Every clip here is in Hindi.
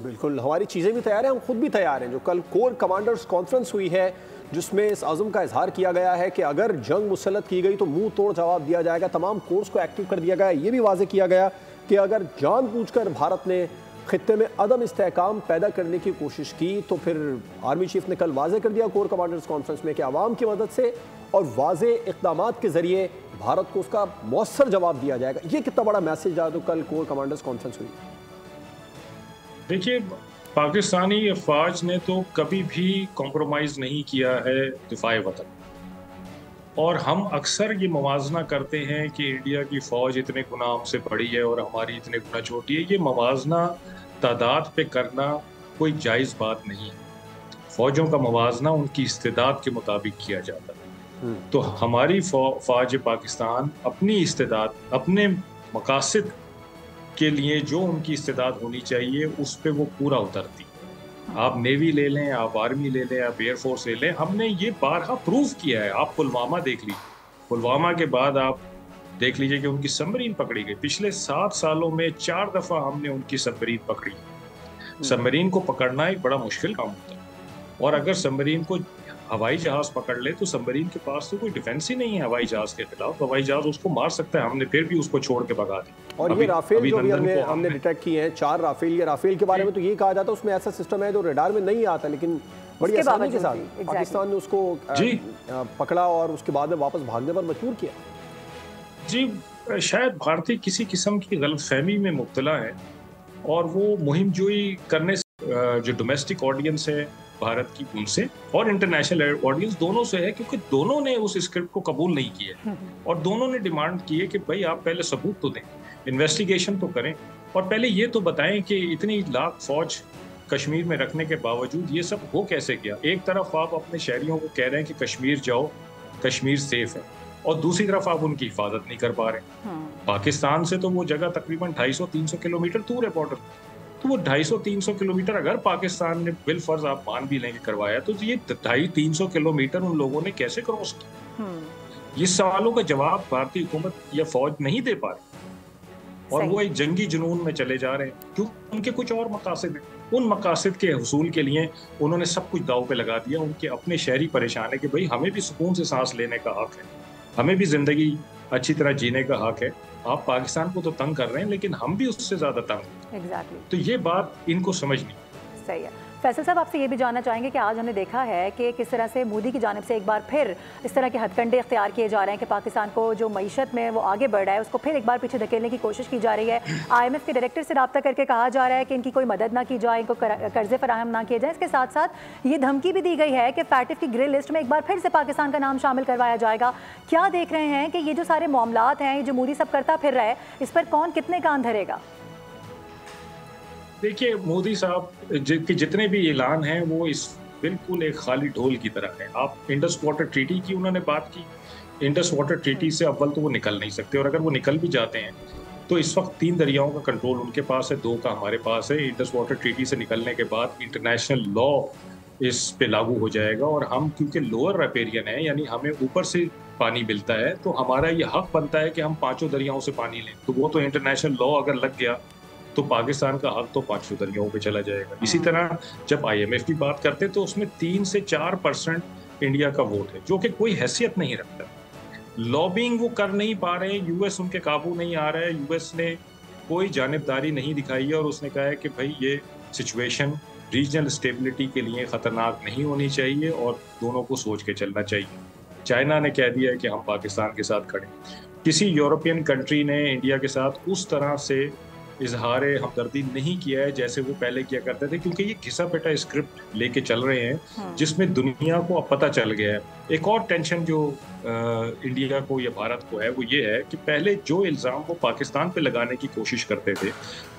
बिल्कुल, हमारी चीज़ें भी तैयार हैं, हम खुद भी तैयार हैं। जो कल कोर कमांडर्स कॉन्फ्रेंस हुई है, जिसमें इस अज़्म का इजहार किया गया है कि अगर जंग मुसल्लत की गई तो मुंह तोड़ जवाब दिया जाएगा। तमाम कोर्स को एक्टिव कर दिया गया। ये भी वाज़ेह किया गया कि अगर जानबूझकर भारत ने खित्ते में अदम इस्तेहकाम पैदा करने की कोशिश की तो फिर आर्मी चीफ ने कल वाज़ेह कर दिया कोर कमांडर्स कॉन्फ्रेंस में कि आवाम की मदद से और वाज़ेह इक़दाम के ज़रिए भारत को उसका मौसर जवाब दिया जाएगा। ये कितना बड़ा मैसेज आया तो कल कोर कमांडर्स कॉन्फ्रेंस हुई। देखिए, पाकिस्तानी अफवाज ने तो कभी भी कॉम्प्रोमाइज़ नहीं किया है दिफाए वतन, और हम अक्सर ये मुवाजना करते हैं कि इंडिया की फ़ौज इतने गुना हमसे बड़ी है और हमारी इतने गुना छोटी है। ये मुवाजना तादाद पे करना कोई जायज़ बात नहीं है। फ़ौजों का मुवाजना उनकी इस्तेदाद के मुताबिक किया जाता है। तो हमारी फ़ौज पाकिस्तान अपनी इस्तेदाद, अपने मकासद के लिए जो उनकी इस्तेदाद होनी चाहिए उस पे वो पूरा उतरती। आप नेवी ले लें, आप आर्मी ले लें, आप एयरफोर्स ले लें, हमने ये बारहा प्रूव किया है। आप पुलवामा देख लीजिए, पुलवामा के बाद आप देख लीजिए कि उनकी सबमरीन पकड़ी गई। पिछले 7 सालों में 4 दफ़ा हमने उनकी सबमरीन पकड़ी। सबमरीन को पकड़ना एक बड़ा मुश्किल काम होता है, और अगर सबमरीन को हवाई जहाज पकड़ ले तो सबमरीन के पास तो कोई डिफेंस ही नहीं है हवाई जहाज के खिलाफ। हवाई जहाज उसको मार सकता है, हमने फिर भी उसको छोड़ के भगा दी। और ये राफेल जो भी हमने डिटेक्ट किए हैं, 4 राफेल, ये राफेल के बारे में तो ये कहा जाता है उसमें ऐसा सिस्टम है जो रडार में नहीं आता, लेकिन बड़ी आसानी के साथ पाकिस्तान ने उसको पकड़ा और उसके बाद में वापस भागने पर मजबूर किया। जी, शायद भारतीय किसी किस्म की गलतफहमी में मुब्तला है, और वो मुहिम जोई करने से जो डोमेस्टिक ऑडियंस है भारत की, उनसे और इंटरनेशनल ऑडियंस दोनों से है, क्योंकि दोनों ने उस स्क्रिप्ट को कबूल नहीं किया और दोनों ने डिमांड की है कि भाई आप पहले सबूत तो दें, इन्वेस्टिगेशन तो करें, और पहले ये तो बताएं कि इतनी लाख फौज कश्मीर में रखने के बावजूद ये सब हो कैसे गया। एक तरफ आप अपने शहरियों को कह रहे हैं कि कश्मीर जाओ, कश्मीर सेफ है, और दूसरी तरफ आप उनकी हिफाजत नहीं कर पा रहे। पाकिस्तान से तो वो जगह तकरीबन 250-300 किलोमीटर दूर है बॉर्डर। तो वो 250-300 किलोमीटर अगर पाकिस्तान ने बिलफर्ज आप मान भी लेंगे करवाया, तो ये 250-300 किलोमीटर उन लोगों ने कैसे क्रॉस किया? ये सवालों का जवाब भारतीय हुकूमत या फौज नहीं दे पा रही, और वो एक जंगी जुनून में चले जा रहे हैं, क्योंकि उनके कुछ और मकासद हैं। उन मकासद के हुसूल के लिए उन्होंने सब कुछ दाव पे लगा दिया। उनके अपने शहरी परेशान है कि भाई हमें भी सुकून से सांस लेने का हक है, हमें भी जिंदगी अच्छी तरह जीने का हक है। आप पाकिस्तान को तो तंग कर रहे हैं, लेकिन हम भी उससे ज्यादा तंग हैं। तो ये बात इनको समझनी सही है। फैसल साहब, आपसे ये भी जानना चाहेंगे कि आज हमने देखा है कि किस तरह से मोदी की जानिब से एक बार फिर इस तरह के हथकंडे इख्तियार किए जा रहे हैं कि पाकिस्तान को जो मईशत में वो आगे बढ़ रहा है उसको फिर एक बार पीछे धकेलने की कोशिश की जा रही है। IMF के डायरेक्टर से रब्ता करके कहा जा रहा है कि इनकी कोई मदद ना की जाए, इनको कर्जे फराहम ना किए जाए। इसके साथ साथ ये धमकी भी दी गई है कि फैटिफ की ग्रे लिस्ट में एक बार फिर से पाकिस्तान का नाम शामिल करवाया जाएगा। क्या देख रहे हैं कि ये जो सारे मामलात हैं, ये जो मोदी सब करता फिर रहा है, इस पर कौन कितने कान धरेगा? देखिए, मोदी साहब के जितने भी ऐलान हैं वो इस बिल्कुल एक खाली ढोल की तरह है। आप इंडस वाटर ट्रीटी की उन्होंने बात की, इंडस वाटर ट्रीटी से अव्वल तो वो निकल नहीं सकते, और अगर वो निकल भी जाते हैं तो इस वक्त 3 दरियाओं का कंट्रोल उनके पास है, 2 का हमारे पास है। इंडस वाटर ट्रीटी से निकलने के बाद इंटरनेशनल लॉ इस पे लागू हो जाएगा, और हम क्योंकि लोअर रैपेरियन है, यानी हमें ऊपर से पानी मिलता है, तो हमारा ये हक बनता है कि हम 5 दरियाओं से पानी लें। तो वो तो इंटरनेशनल लॉ अगर लग गया तो पाकिस्तान का हक तो 5 दरियाओं पे चला जाएगा। इसी तरह जब IMF की बात करते हैं तो उसमें 3 से 4% इंडिया का वोट है, जो कि कोई हैसियत नहीं रखता। लॉबिंग वो कर नहीं पा रहे हैं, यूएस उनके काबू नहीं आ रहा है। यूएस ने कोई जानिबदारी नहीं दिखाई है, और उसने कहा है कि भाई ये सिचुएशन रीजनल स्टेबिलिटी के लिए खतरनाक नहीं होनी चाहिए और दोनों को सोच के चलना चाहिए। चाइना ने कह दिया है कि हम पाकिस्तान के साथ खड़े। किसी यूरोपियन कंट्री ने इंडिया के साथ उस तरह से इजहार हमदर्दी नहीं किया है जैसे वो पहले किया करते थे, क्योंकि ये घिसा पिटा स्क्रिप्ट लेके चल रहे हैं जिसमें दुनिया को अब पता चल गया है। एक और टेंशन जो इंडिया को या भारत को है वो ये है कि पहले जो इल्ज़ाम वो पाकिस्तान पे लगाने की कोशिश करते थे,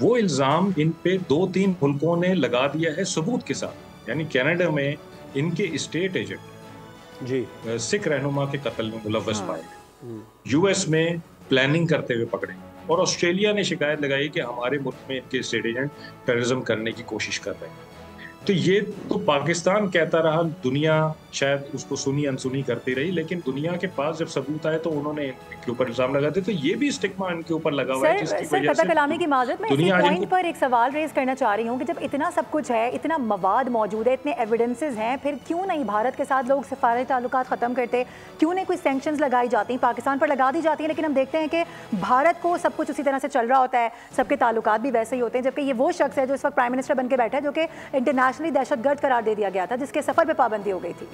वो इल्ज़ाम इन पे 2-3 मुल्कों ने लगा दिया है सबूत के साथ। यानी कनाडा में इनके स्टेट एजेंट जी सिख रहनुमा के कत्ल में मुलव्वस पाए गए, यूएस में प्लानिंग करते हुए पकड़े, और ऑस्ट्रेलिया ने शिकायत लगाई कि हमारे मुल्क में इनके स्टेट एजेंट टेररिज्म करने की कोशिश कर रहे हैं। तो ये तो पाकिस्तान कहता रहा, दुनिया शायद उसको सुनी अनसुनी करती रही, लेकिन दुनिया के पास जब सबूत आए तो उन्होंने इनके ऊपर इल्जाम लगा दिए। तो ये भी स्टिग्मा इनके ऊपर लगा हुआ है, जिसकी वजह से कलामी की माजरत में इसी पॉइंट पर एक सवाल रेज करना चाह रही हूँ कि जब इतना सब कुछ है, इतना मवाद मौजूद है, इतने एविडेंसेस हैं, फिर क्यों नहीं भारत के साथ लोग सफारती ताल्लुकात ख़त्म करते? क्यों नहीं कोई सैंक्शंस लगाई जाती, पाकिस्तान पर लगा दी जाती है, लेकिन हम देखते हैं कि भारत को सब कुछ उसी तरह से चल रहा होता है, सबके ताल्लुकात भी वैसे ही होते हैं, जबकि ये वो शख्स है जो इस वक्त प्राइम मिनिस्टर बन के बैठा है, जो कि इंटरनेशनली दहशतगर्द करार दे दिया गया था, जिसके सफर पे पाबंदी हो गई थी।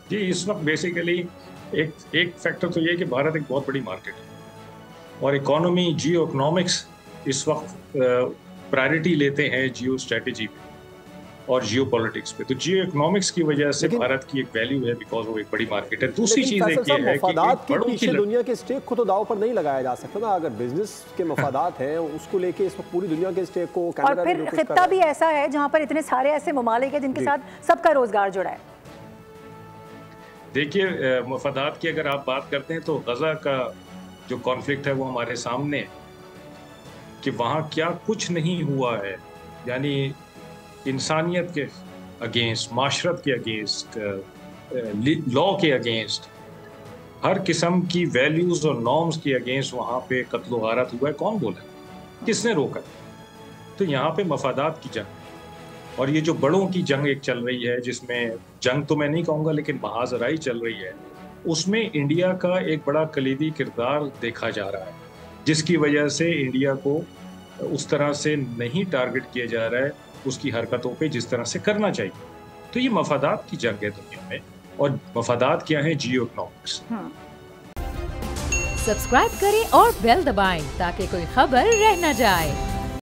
जी, इस वक्त बेसिकली एक फैक्टर तो ये है कि भारत एक बहुत बड़ी मार्केट है और इकोनॉमी, जियो इकोनॉमिक्स इस वक्त प्रायोरिटी लेते हैं जियो स्ट्रेटेजी पे और जियो पॉलिटिक्स पे। तो जियो इकोनॉमिक्स की वजह से भारत की एक वैल्यू है, बिकॉज वो एक बड़ी मार्केट है। दूसरी चीज एक ये है कि के पीछे दुनिया के स्टेक को तो दाव पर नहीं लगाया जा सकता ना। अगर बिजनेस के मफादात हैं उसको लेके इस वक्त पूरी दुनिया के स्टेक को, और फिर खित्ता भी ऐसा है जहां पर इतने सारे ऐसे ममालिक हैं जिनके साथ सबका रोजगार जुड़ा है। देखिए, मफादात की अगर आप बात करते हैं तो गजा का जो कॉन्फ्लिक्ट है वो हमारे सामने है कि वहाँ क्या कुछ नहीं हुआ है, यानी इंसानियत के अगेंस्ट, माशरत के अगेंस्ट, लॉ के अगेंस्ट, हर किस्म की वैल्यूज़ और नॉर्म्स के अगेंस्ट वहाँ पे कत्ल गारत हुआ है। कौन बोला, किसने रोका? तो यहाँ पे मफादात की जंग और ये जो बड़ों की जंग एक चल रही है, जिसमें जंग तो मैं नहीं कहूँगा लेकिन महाजराई चल रही है, उसमें इंडिया का एक बड़ा कलीदी किरदार देखा जा रहा है, जिसकी वजह से इंडिया को उस तरह से नहीं टारगेट किया जा रहा है उसकी हरकतों पे जिस तरह से करना चाहिए। तो ये मफादात की जंग है दुनिया में, और मफादात क्या है? जियो इकोनॉमिक्स। सब्सक्राइब करें और बेल दबाएं ताकि कोई खबर रह न जाए।